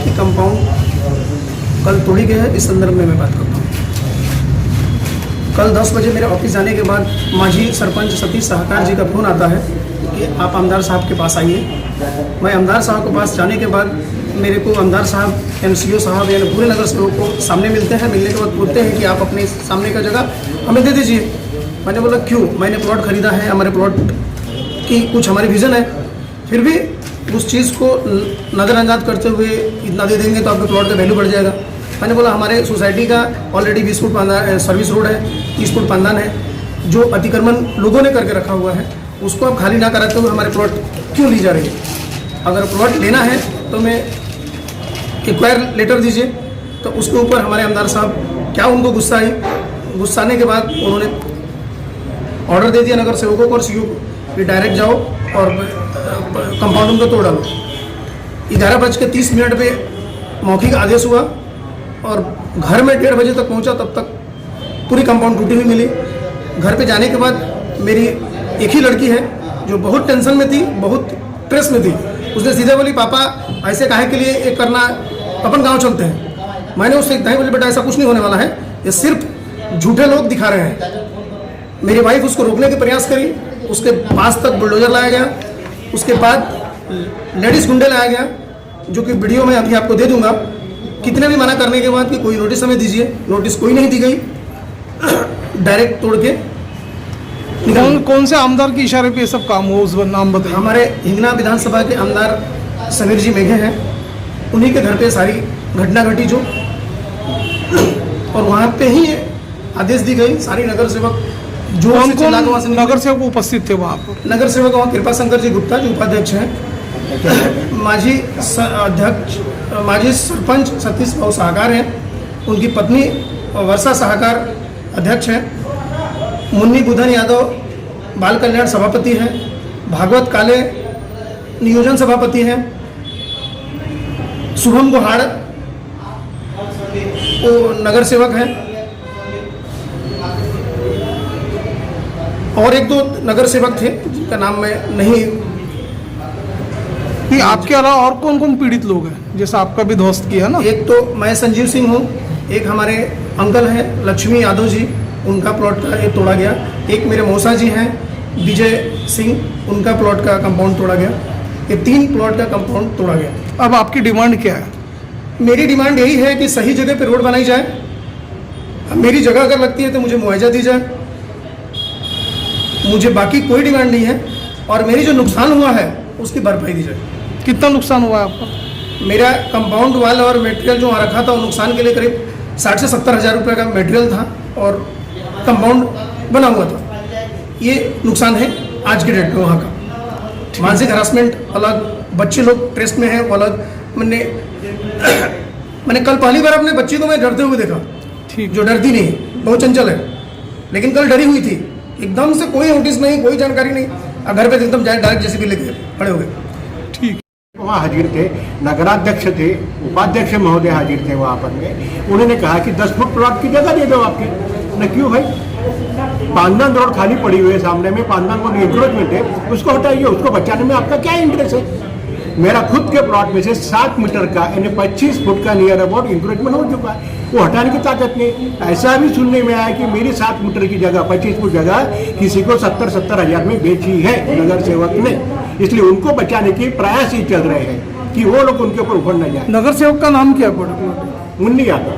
कि कंपाउंड कल तोड़ी गई है, इस संदर्भ में मैं बात करता हूँ। कल 10 बजे मेरे ऑफिस जाने के बाद मांझी सरपंच सतीश साहकार जी का फ़ोन आता है कि आप आमदार साहब के पास आइए। मैं आमदार साहब के पास जाने के बाद मेरे को आमदार साहब एमसीओ साहब यानी पूरे नगर सेवक को सामने मिलते हैं। मिलने के बाद बोलते हैं कि आप अपने सामने का जगह हमें दे दीजिए। मैंने बोला क्यों? मैंने प्लॉट खरीदा है, हमारे प्लॉट की कुछ हमारी विज़न है, फिर भी उस चीज़ को नज़रअंदाज करते हुए इतना दे देंगे तो आपके प्लॉट का वैल्यू बढ़ जाएगा। मैंने बोला हमारे सोसाइटी का ऑलरेडी 20 फुट सर्विस रोड है, 30 फुट पांदान है, जो अतिक्रमण लोगों ने करके रखा हुआ है, उसको आप खाली ना कराते हुए हमारे प्लॉट क्यों ली जा रही है? अगर प्लॉट लेना है तो मैं एक्वायर लेटर दीजिए। तो उसके ऊपर हमारे आमदार साहब क्या उनको गुस्सा आई, गुस्सा आने के बाद उन्होंने ऑर्डर दे दिया नगर सेवकों को और सीओ को कि डायरेक्ट जाओ और कंपाउंड को तोड़ डालो। 11:30 पे मौखिक आदेश हुआ और घर में 1:30 बजे तक पहुंचा, तब तक पूरी कंपाउंड टूटी हुई मिली। घर पे जाने के बाद मेरी एक ही लड़की है जो बहुत टेंशन में थी, बहुत स्ट्रेस में थी। उसने सीधे बोली पापा ऐसे काहे के लिए एक करना, अपन गांव चलते हैं। मैंने उससे नहीं बोली बेटा ऐसा कुछ नहीं होने वाला है, ये सिर्फ झूठे लोग दिखा रहे हैं। मेरी वाइफ उसको रोकने के प्रयास करी, उसके पास तक बुलडोजर लाया गया, उसके बाद लेडीज गुंडे लाया गया, जो कि वीडियो में अभी आपको दे दूंगा। कितने भी मना करने के बाद कि कोई नोटिस हमें दीजिए, नोटिस कोई नहीं दी गई, डायरेक्ट तोड़ के कौन से आमदार के इशारे पे ये सब काम हुआ, उस नाम बताइए। हमारे हिंगना विधानसभा के आमदार समीर जी मेघे हैं, उन्हीं के घर पे सारी घटना घटी जो, और वहाँ पे ही आदेश दी गई। सारी नगर सेवक जो नगर सेवक उपस्थित थे वहाँ पर? नगर सेवक वहाँ कृपा शंकर जी गुप्ता जो उपाध्यक्ष हैं, मांझी अध्यक्ष, मांझी सरपंच सतीश भाऊ साहकार हैं, उनकी पत्नी वर्षा साहकार अध्यक्ष हैं, मुन्नी बुधन यादव बाल कल्याण सभापति हैं, भागवत काले नियोजन सभापति हैं, शुभम गुहाड़ वो नगर सेवक हैं, और एक दो नगर सेवक थे जिनका नाम मैं नहीं। आपके अलावा और कौन कौन पीड़ित लोग हैं, जैसा आपका भी ध्वस्त किया ना? एक तो मैं संजीव सिंह हूँ, एक हमारे अंकल हैं लक्ष्मी यादव जी, उनका प्लॉट का ये तोड़ा गया। एक मेरे मौसा जी हैं विजय सिंह, उनका प्लॉट का कंपाउंड तोड़ा गया। ये 3 प्लॉट का कंपाउंड तोड़ा गया। अब आपकी डिमांड क्या है? मेरी डिमांड यही है कि सही जगह पे रोड बनाई जाए। अब मेरी जगह अगर लगती है तो मुझे मुआवजा दी जाए, मुझे बाकी कोई डिमांड नहीं है। और मेरी जो नुकसान हुआ है उसकी भरपाई दी जाए। कितना नुकसान हुआ है आपका? मेरा कंपाउंड वाल और मटेरियल जो वहाँ रखा था, वो नुकसान के लिए करीब 60 से 70 हज़ार रुपये का मटेरियल था और कंपाउंड बना हुआ था। ये नुकसान है आज के डेट में वहाँ का। मानसिक हरासमेंट अलग, बच्चे लोग स्ट्रेस में हैं वो अलग। मैंने कल पहली बार अपने बच्ची को मैं डरते हुए देखा, ठीक, जो डरती नहीं, बहुत चंचल है, लेकिन कल डरी हुई थी। एकदम से कोई नोटिस नहीं, कोई जानकारी नहीं, घर पे एकदम डायरेक्ट जैसे भी लेके खड़े हो गए। ठीक, वहाँ हाजिर थे, नगराध्यक्ष थे, उपाध्यक्ष महोदय हाजिर थे वहाँ पर में। उन्होंने कहा कि 10 फुट प्लॉट की जगह दे दो आपके। न क्यों भाई, पांदान रोड खाली पड़ी हुई है सामने में, पांदान को इंक्रोचमेंट है, उसको हटाइए। उसको बचाने में आपका क्या इंटरेस्ट है? मेरा खुद के प्लॉट में से 7 मीटर का यानी 25 फुट का नियर अबाउट इंक्रोचमेंट हो चुका है, वो हटाने की ताकत नहीं। ऐसा भी सुनने में आया कि मेरी 7 मीटर की जगह, 25 फुट जगह किसी को 70 हज़ार में बेची है नगर सेवक ने, इसलिए उनको बचाने के प्रयास ही चल रहे हैं कि वो लोग उनके ऊपर उभर न जाए। नगर सेवक का नाम क्या है? मुन्नी यादव।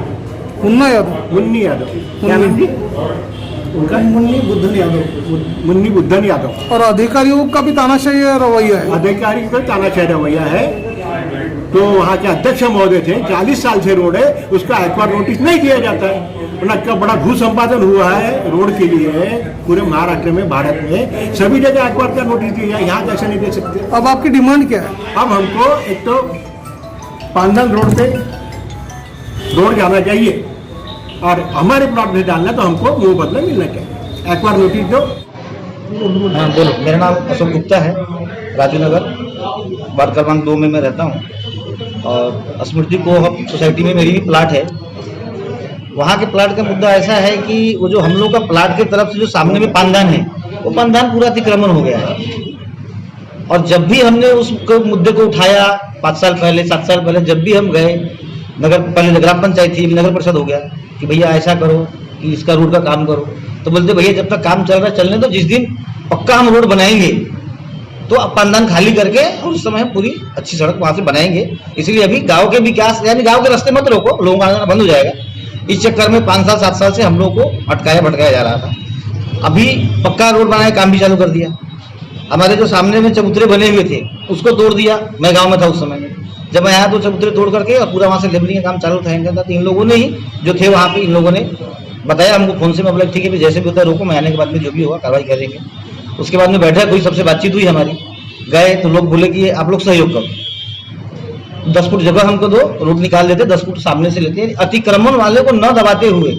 मुन्ना यादव? मुन्नी यादव क्या नाम जी उनका? मुन्नी बुद्धन यादव। मुन्नी बुद्धन यादव। और अधिकारियों का भी तानाशाही रवैया है? अधिकारियों का तानाशाही रवैया है। तो वहाँ के अध्यक्ष महोदय थे, 40 साल से रोड है, उसका एक्वायर नोटिस नहीं दिया जाता है। उनका बड़ा भू संपादन हुआ है रोड के लिए पूरे महाराष्ट्र में, भारत में सभी जगह एक्वायर का नोटिस दिया, यहाँ कैसे नहीं दे सकते? अब आपकी डिमांड क्या है? अब हमको एक तो पांदान रोड पे रोड जाना चाहिए और हमारे प्लॉट में डालना तो हमको मुंह बदला मिलना चाहिए। एक्वायर नोटिस दो। हाँ बोलो। मेरा नाम अशोक गुप्ता है, राजू नगर वार्ड क्रमांक 2 में मैं रहता हूँ। और स्मृति को हम सोसाइटी में मेरी भी प्लाट है। वहाँ के प्लाट का मुद्दा ऐसा है कि वो जो हम लोग का प्लाट की तरफ से जो सामने में पांदान है, वो पांदान पूरा अतिक्रमण हो गया है। और जब भी हमने उस मुद्दे को उठाया 5 साल पहले 7 साल पहले, जब भी हम गए पहले ग्राम पंचायत थी, नगर परिषद हो गया कि भैया ऐसा करो कि इसका रोड का काम करो, तो बोलते भैया जब तक काम चल रहा है चलने दो, जिस दिन पक्का हम रोड बनाएंगे तो अब पानदान खाली करके और उस समय हम पूरी अच्छी सड़क वहां से बनाएंगे। इसलिए अभी गांव के विकास यानी गांव के रास्ते मत रोको, लोगों का आना बंद हो जाएगा। इस चक्कर में 5 साल 7 साल से हम लोग को अटकाया भटकाया जा रहा था। अभी पक्का रोड बनाने का काम भी चालू कर दिया। हमारे जो सामने में चबूतरे बने हुए थे उसको तोड़ दिया। मैं गाँव में था उस समय में, जब मैं आया तो चबूतरे तोड़ करके और पूरा वहां से लेबलिंग का काम चालू था। तो इन लोगों ने ही जो थे वहां पे, इन लोगों ने बताया हमको फोन से। मैं बोला ठीक है जैसे भी होता है रोको, मैं आने के बाद में जो भी होगा कार्रवाई करेंगे। उसके बाद में बैठा कोई सबसे बातचीत हुई हमारी, गए तो लोग बोले कि आप लोग सहयोग करो, 10 फुट जगह हमको दो, रोड निकाल देते, 10 फुट सामने से लेते। अतिक्रमण वाले को न दबाते हुए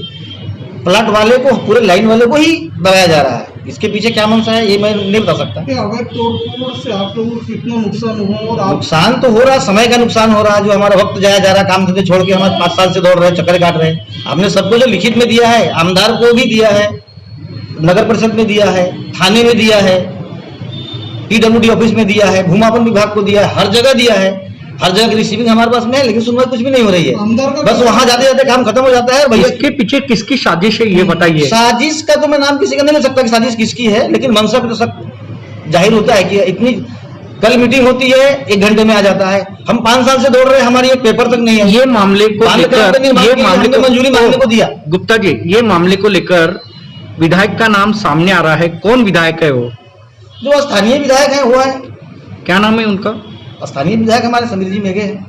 प्लाट वाले को, पूरे लाइन वाले को ही दबाया जा रहा है। इसके पीछे क्या मंशा है ये मैं नहीं बता सकता। अगर तोड़फोड़ से आप लोगों को कितना नुकसान हुआ? और नुकसान तो हो रहा, समय का नुकसान हो रहा, जो हमारा वक्त जाया जा रहा, काम धंधे छोड़ के हमारे 5 साल से दौड़ रहे, चक्कर काट रहे। हमने सबको जो लिखित में दिया है, आमदार को भी दिया है, नगर परिषद में दिया है, थाने में दिया है, PWD ऑफिस में दिया है, भूमापन विभाग को दिया है, हर जगह दिया है। हर जगह की रिसीविंग हमारे पास में है, लेकिन सुनवाई कुछ भी नहीं हो रही है। बस वहां जाते जाते काम खत्म हो जाता है। भैया इसके पीछे किसकी साजिश है ये बताइए। साजिश का तो मैं नाम किसी का नहीं ले सकता कि साजिश किसकी है, लेकिन मंशा पे तो सब जाहिर होता है कि इतनी कल मीटिंग होती है 1 घंटे में आ जाता है। हम 5 साल से दौड़ रहे हैं, हमारी एक पेपर तक नहीं है। ये मामले को लेकर मंजूरी मांगने को दिया। गुप्ता जी, ये मामले को लेकर विधायक का नाम सामने आ रहा है, कौन विधायक है वो? जो स्थानीय विधायक है हुआ है। क्या नाम है उनका? स्थानीय विधायक हमारे समीर जी मेघे हैं।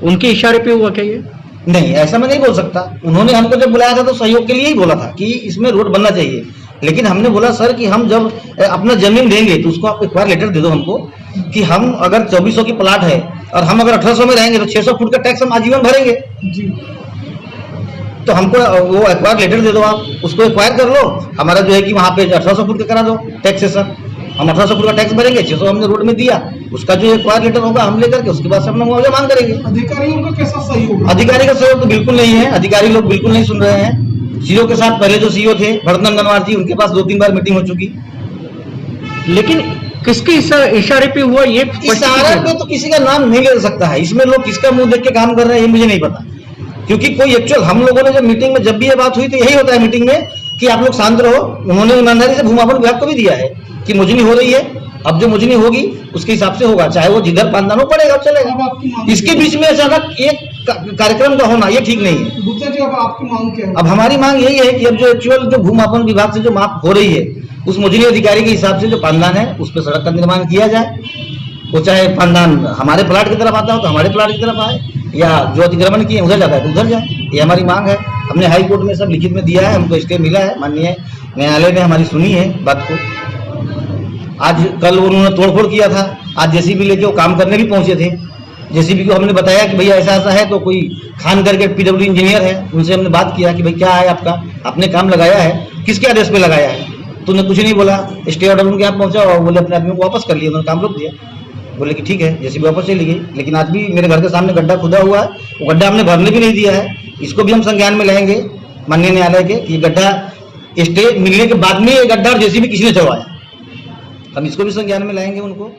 उनके इशारे पे हुआ क्या ये? नहीं, ऐसा मैं नहीं बोल सकता। उन्होंने हमको जब बुलाया था तो सहयोग के लिए ही बोला था कि इसमें रोड बनना चाहिए, लेकिन हमने बोला सर कि हम जब अपना जमीन देंगे तो उसको आप एक बार लेटर दे दो हमको कि हम अगर 2400 की प्लाट है और हम अगर 1800 में रहेंगे तो 600 फुट का टैक्स हम आजीवन भरेंगे जी। तो हमको वो एक्वायर लेटर दे दो, आप उसको एक्वायर कर लो। हमारा जो है कि वहाँ पे 1800 फुट का करा दो टैक्सेशन, हम 1800 फुट का टैक्स भरेंगे, 600 हमने रोड में दिया, उसका जो एक्वायर लेटर होगा हम लेकर के उसके बाद से अपना मुआवजा मांग करेंगे। अधिकारियों का कैसा सहयोग? अधिकारी का सहयोग तो बिल्कुल नहीं है, अधिकारी लोग बिल्कुल नहीं सुन रहे हैं। सीओ के साथ पहले जो सीओ थे भरतन गनवार जी, उनके पास 2-3 बार मीटिंग हो चुकी। लेकिन किसके इशारे पे हुआ ये? इशारे पे तो किसी का नाम नहीं ले सकता है। इसमें लोग किसका मुंह देख के काम कर रहे हैं ये मुझे नहीं पता, क्योंकि कोई एक्चुअल हम लोगों ने जब मीटिंग में जब भी ये बात हुई तो यही होता है मीटिंग में कि आप लोग शांत रहो। उन्होंने ईमानदारी से भूमापन विभाग को भी दिया है कि मुजनी हो रही है, अब जो मुजनी होगी उसके हिसाब से होगा, चाहे वो जिधर पानदान हो पड़ेगा चलेगा। इसके बीच में अचानक एक कार्यक्रम का होना ये ठीक नहीं है। गुप्ता जी, अब आपकी मांग क्या है? अब हमारी मांग यही है कि अब जो एक्चुअल जो भूमापन विभाग से जो माप हो रही है उस मुजनी अधिकारी के हिसाब से जो पानदान है उस पर सड़क का निर्माण किया जाए। वो चाहे पानदान हमारे प्लाट की तरफ आता हो तो हमारे प्लाट की तरफ आए, या जो अतिक्रमण किए उधर जाता है तो उधर जाए। ये हमारी मांग है। हमने हाई कोर्ट में सब लिखित में दिया है, हमको स्टे मिला है, माननीय न्यायालय ने हमारी सुनी है बात को। आज कल उन्होंने तोड़फोड़ किया था, आज जेसीबी लेके वो काम करने भी पहुंचे थे। जेसीबी को हमने बताया कि भैया ऐसा ऐसा है, तो कोई खान करके PWD इंजीनियर है, उनसे हमने बात किया कि भाई क्या है आपका, आपने काम लगाया है, किसके आदेश पे लगाया है? तो उन्होंने कुछ नहीं बोला। स्टे ऑर्डर उनके यहाँ पहुंचा और बोले अपने आदमी को वापस कर लिया, उन्होंने काम रोक दिया। बोले कि ठीक है, जेसीबी वापस चली गई। लेकिन आज भी मेरे घर के सामने गड्ढा खुदा हुआ है, वो गड्ढा हमने भरने भी नहीं दिया है। इसको भी हम संज्ञान में लेंगे माननीय न्यायालय के कि गड्ढा स्टे मिलने के बाद में ये गड्ढा और जेसीबी किसी ने चढ़वाया, हम इसको भी संज्ञान में लाएंगे उनको।